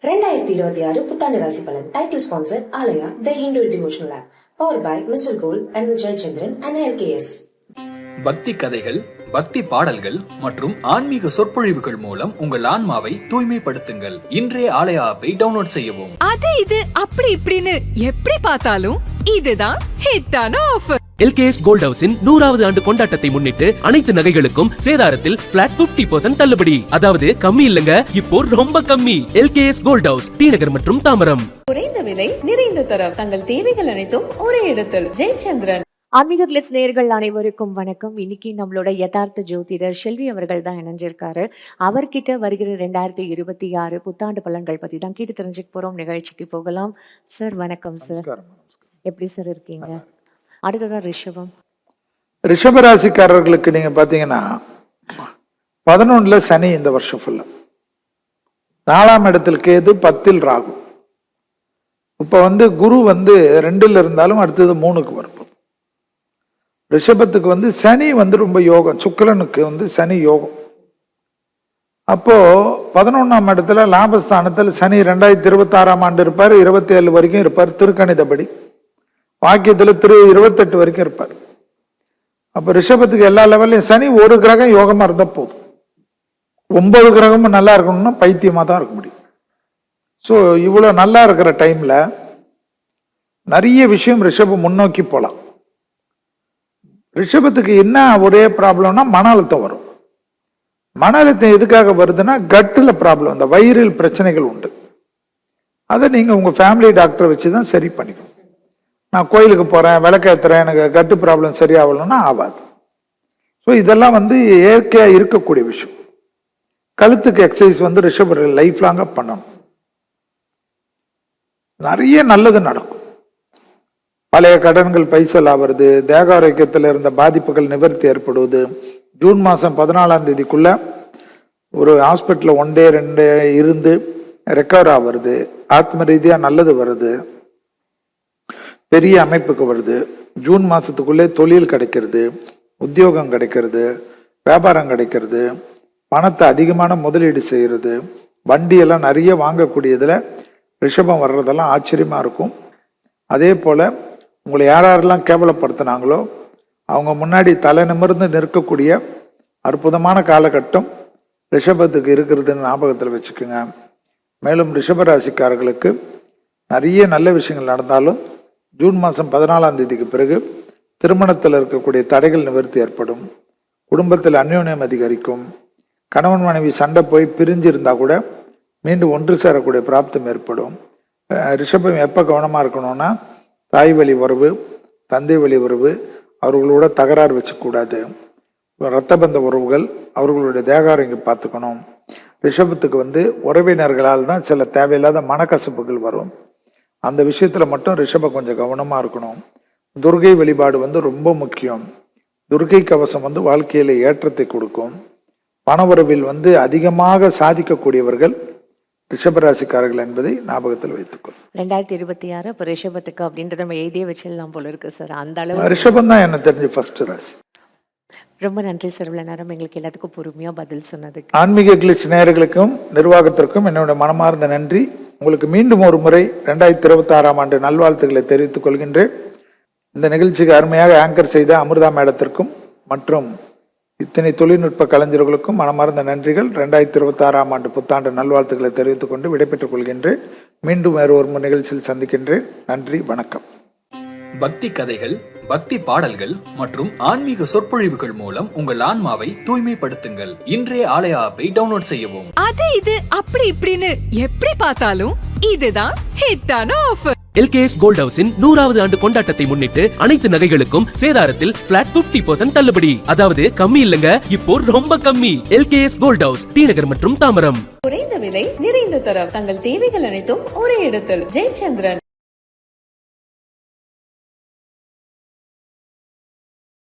2026 புத்தாண்டு ராசி பலன். Title sponsor Aalaya the Hindu devotional app. Power by mister gold and Jayachandran and LKS. பக்தி கதைகள், பக்தி பாடல்கள் மற்றும் ஆன்மீக சொற்பொழிவுகள் மூலம் உங்கள் ஆன்மாவை தூய்மைப்படுத்துங்கள். இன்றைய ஆலயா ஆப்பை டவுன்லோட் செய்யவும். அது இது அப்படி இப்படின்னு எப்படி பார்த்தாலும் இதுதான் ஹிட்டான ஆஃபர். LKS கோல்ட் ஹவுஸின் 100வது ஆண்டு கொண்டாட்டத்தை முன்னிட்டு அனைத்து நகைகளுக்கும் சேதாரத்தில் பிளாட் 50% தள்ளுபடி. அதாவது கம்மி இல்லங்க, இப்போ ரொம்ப கம்மி. LKS கோல்ட் ஹவுஸ், டி நகர் மற்றும் தாம்பரம். குறைந்த விலை, நிறைந்த தரம், தங்கள் தேவைகள் அனைத்தும் ஒரே இடத்தில். ஜெயச்சந்திரன். ஆன்மீக கிளிட்ஸ் நேயர்கள் அனைவருக்கும் வணக்கம். இன்னைக்கு நம்மளோட யதார்த்த ஜோதிடர் செல்வி அவர்கள் தான் இணைஞ்சிருக்காரு. அவர்கிட்ட வருகிற 2026 புத்தாண்டு பலன்கள் பத்தி தான் கேட்டு தெரிஞ்சுக்க போறோம். நிகழ்ச்சிக்கு போகலாம். சார் வணக்கம் சார். எப்படி சார் இருக்கீங்க? அடுத்ததான் ரிஷப ராசிக்காரர்களுக்கு நீங்க பாத்தீங்கன்னா 11ல சனி இந்த வருஷம் ஃபுல்லா, 4ஆம் இடத்தில் கேது, 10ல் ராகு. இப்ப குரு 2ல் இருந்தாலும் அடுத்தது 3க்கு வரும். ரிஷபத்துக்கு சனி ரொம்ப யோகம், சுக்கிரனுக்கு சனி யோகம். அப்போ 11ஆம் இடத்துல லாபஸ்தானத்தில் சனி 2026ஆம் ஆண்டு இருப்பார், 27 வரைக்கும் இருப்பார் திருக்கணிதப்படி. வாக்கியத்துல 28 வரைக்கும் இருப்பார். அப்ப ரிஷபத்துக்கு எல்லா லெவல்லையும் சனி ஒரு கிரகம் யோகமா இருந்தா போதும். 9 கிரகமும் நல்லா இருக்கணும்னா பைத்தியமா தான் இருக்க முடியும். ஸோ இவ்வளவு நல்லா இருக்கிற டைம்ல நிறைய விஷயம் ரிஷபம் முன்னோக்கி போலாம். ரிஷபத்துக்கு என்ன ஒரே ப்ராப்ளம்னா மன அழுத்தம் வரும். மன அழுத்தம் எதுக்காக வருதுன்னா கட்டுல ப்ராப்ளம், அந்த வயிறில் பிரச்சனைகள் உண்டு. அதை நீங்க உங்க ஃபேமிலி டாக்டரை வச்சுதான் சரி பண்ணிக்கணும். நான் கோயிலுக்கு போறேன், விளக்கேத்துறேன், எனக்கு கட்டு ப்ராப்ளம் சரியாகலன்னா ஆகாது. ஸோ இதெல்லாம் இயற்கையா இருக்கக்கூடிய விஷயம். கழுத்துக்கு எக்ஸசைஸ் ரிஷப லைஃப் லாங்கா பண்ணணும். நிறைய நல்லது நடக்கும். பழைய கடன்கள் பைசல் ஆவது, தேக ஆரோக்கியத்தில் இருந்த பாதிப்புகள் நிவர்த்தி ஏற்படுவது. ஜூன் மாதம் 14ஆம் தேதிக்குள்ள ஒரு ஹாஸ்பிட்டலில் 1 டே 2 டே இருந்து ரெக்கவர் ஆகிறது, ஆத்ம ரீதியாக நல்லது வருது, பெரிய அமைப்புக்கு வருது. ஜூன் மாதத்துக்குள்ளே தொழில் கிடைக்கிறது, உத்தியோகம் கிடைக்கிறது, வியாபாரம் கிடைக்கிறது, பணத்தை அதிகமான முதலீடு செய்கிறது, வண்டியெல்லாம் நிறைய வாங்கக்கூடியதில் ரிஷபம் வர்றதெல்லாம் ஆச்சரியமாக இருக்கும். அதே போல் உங்களை யாரெல்லாம் கேவலப்படுத்தினாங்களோ அவங்க முன்னாடி தலை நிமிர்ந்து நிற்கக்கூடிய அற்புதமான காலகட்டம் ரிஷபத்துக்கு இருக்கிறதுன்னு ஞாபகத்தில் வச்சுக்கோங்க. மேலும் ரிஷபராசிக்காரர்களுக்கு நிறைய நல்ல விஷயங்கள் நடந்தாலும் ஜூன் மாதம் 14ஆம் தேதிக்கு பிறகு திருமணத்தில் இருக்கக்கூடிய தடைகள் நிவர்த்தி ஏற்படும். குடும்பத்தில் அந்யோன்யம் அதிகரிக்கும். கணவன் மனைவி சண்டை போய் பிரிஞ்சு இருந்தால் கூட மீண்டும் ஒன்று சேரக்கூடிய பிராப்தம் ஏற்படும். ரிஷபம் எப்போ கவனமாக இருக்கணும்னா தாய் வழி உறவு, தந்தை வழி உறவு, அவர்களோட தகராறு வச்சுக்கூடாது. இரத்த பந்த உறவுகள், அவர்களுடைய தேகாரம் பார்த்துக்கணும். ரிஷபத்துக்கு உறவினர்களால் தான் சில தேவையில்லாத மனக்கசப்புகள் வரும். அந்த விஷயத்துல மட்டும் ரிஷபம் கொஞ்சம் கவனமா இருக்கணும். துர்கை வழிபாடு ரொம்ப முக்கியம். துர்கை கவசம் வாழ்க்கையில ஏற்றத்தை கொடுக்கும். பணவரவில் அதிகமாக சாதிக்கக்கூடியவர்கள் ரிஷபராசிக்காரர்கள் என்பதை ஞாபகத்தில் வைத்துக்கொள்ளும். 2026 இப்போ ரிஷபத்துக்கு அப்படின்றத நம்ம எழுதியே வச்சிடலாம் போல இருக்கு சார். அந்த அளவு ரிஷபம் தான் என்ன தெரிஞ்சு ஃபர்ஸ்ட் ராசி. ரொம்ப நன்றி சார், இவ்வளவு நேரம் எங்களுக்கு எல்லாத்துக்கும் பொறுமையா பதில் சொன்னதுக்கு. ஆன்மீக கிளிட்ஸ் நேயர்களுக்கும் நிர்வாகத்திற்கும் என்னோட மனமார்ந்த நன்றி. உங்களுக்கு மீண்டும் ஒரு முறை 2026ஆம் ஆண்டு நல்வாழ்த்துக்களை தெரிவித்துக் கொள்கின்றேன். இந்த நிகழ்ச்சிக்கு அருமையாக ஆங்கர் செய்த அமிர்தா மேடத்திற்கும் மற்றும் இத்தனை தொழில்நுட்ப கலைஞர்களுக்கும் மனமார்ந்த நன்றிகள். 2026ஆம் ஆண்டு புத்தாண்டு நல்வாழ்த்துக்களை தெரிவித்துக் கொண்டு விடைபெற்றுக் கொள்கின்றேன். மீண்டும் வேறு ஒரு நிகழ்ச்சியில் சந்திக்கின்றேன். நன்றி, வணக்கம். பக்தி கதைகள், பக்தி பாடல்கள் மற்றும் ஆன்மீக சொற்பொழிவுகள் மூலம் உங்கள் ஆன்மாவை தூய்மைப்படுத்துங்கள். இன்றைய ஆலயா ஆப்பை டவுன்லோட் செய்யவும். அது இது அப்படி இப்படின்னு எப்படி பார்த்தாலும் இதுதான் ஹிட்டான ஆஃபர். LKS கோல்ட் ஹவுஸின் 100வது ஆண்டு கொண்டாட்டத்தை முன்னிட்டு அனைத்து நகைகளுக்கும் சேதாரத்தில் பிளாட் 50% தள்ளுபடி. அதாவது கம்மி இல்லங்க, இப்போ ரொம்ப கம்மி. LKS கோல்ட் ஹவுஸ், டி நகர் மற்றும் தாம்பரம். குறைந்த விலை, நிறைந்த தரம், தங்கள் தேவைகள் அனைத்தும் ஒரே இடத்தில். ஜெயச்சந்திரன்.